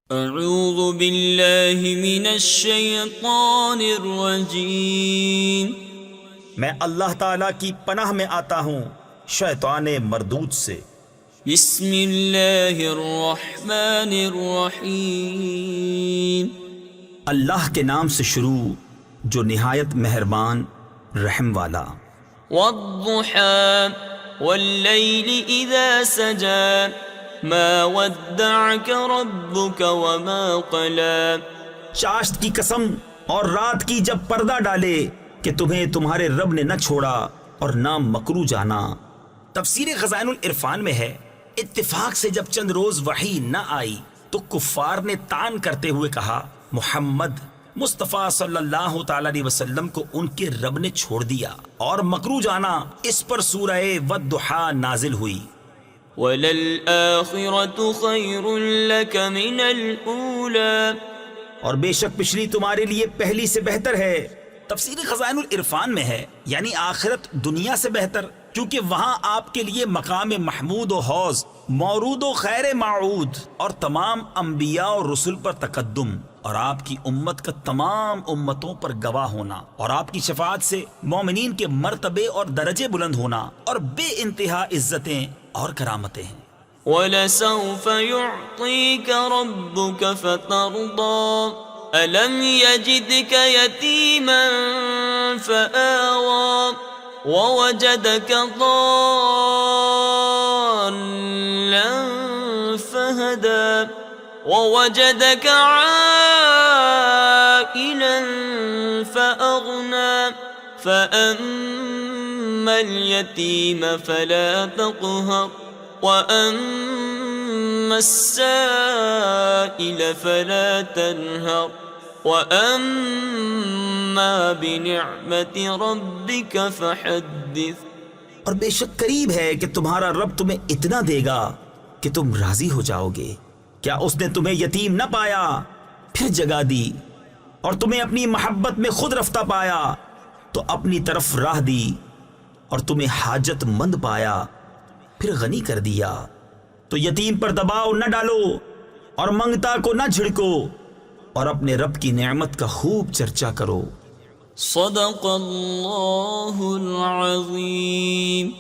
اعوذ باللہ من الشیطان الرجیم، میں اللہ تعالیٰ کی پناہ میں آتا ہوں شیطان مردود سے۔ بسم اللہ الرحمن الرحیم، اللہ کے نام سے شروع جو نہایت مہربان رحم والا۔ والضحى واللیل اذا سجى ما ودعك ربك وما قلى۔ چاشت کی قسم اور رات کی جب پردہ ڈالے کہ تمہیں تمہارے رب نے نہ چھوڑا اور نہ مکرو جانا۔ تفسیر خزائن العرفان میں ہے، اتفاق سے جب چند روز وحی نہ آئی تو کفار نے تان کرتے ہوئے کہا محمد مصطفیٰ صلی اللہ تعالی علیہ وسلم کو ان کے رب نے چھوڑ دیا، اور مکرو جانا۔ اس پر سورہ والضحیٰ نازل ہوئی۔ وَلَلْآخِرَةُ خَيْرٌ لَكَ مِنَ الْأُولَى، اور بے شک پچھلی تمہارے لیے پہلی سے بہتر ہے۔ تفسیر خزائن العرفان میں ہے، یعنی آخرت دنیا سے بہتر، کیونکہ وہاں آپ کے لیے مقام محمود و حوض مورود و خیر معود، اور تمام انبیاء اور رسل پر تقدم، اور آپ کی امت کا تمام امتوں پر گواہ ہونا، اور آپ کی شفاعت سے مومنین کے مرتبے اور درجے بلند ہونا، اور بے انتہا عزتیں اور کرامتیں ہیں۔ وَلَسَوْفَ يُعْطِيكَ رَبُّكَ فَتَرْضَىٰ، أَلَمْ يَجِدْكَ يَتِيمًا فَآوَىٰ، وَوَجَدَكَ ضَالًّا فَهَدَىٰ، وَوَجَدَكَ عَائِلًا فَأَغْنَىٰ، فَأَمَّا الْيَتِيمَ فَلَا تَقْهَرْ، وَأَمَّا السَّائِلَ فَلَا تَنْهَرْ، وَأَمَّا بِنِعْمَةِ رَبِّكَ فَحَدِّثْ۔ اور بے شک قریب ہے کہ تمہارا رب تمہیں اتنا دے گا کہ تم راضی ہو جاؤ گے۔ کیا اس نے تمہیں یتیم نہ پایا پھر جگہ دی، اور تمہیں اپنی محبت میں خود رفتہ پایا تو اپنی طرف راہ دی، اور تمہیں حاجت مند پایا پھر غنی کر دیا۔ تو یتیم پر دباؤ نہ ڈالو اور منگتا کو نہ جھڑکو، اور اپنے رب کی نعمت کا خوب چرچا کرو۔ صدق اللہ العظیم۔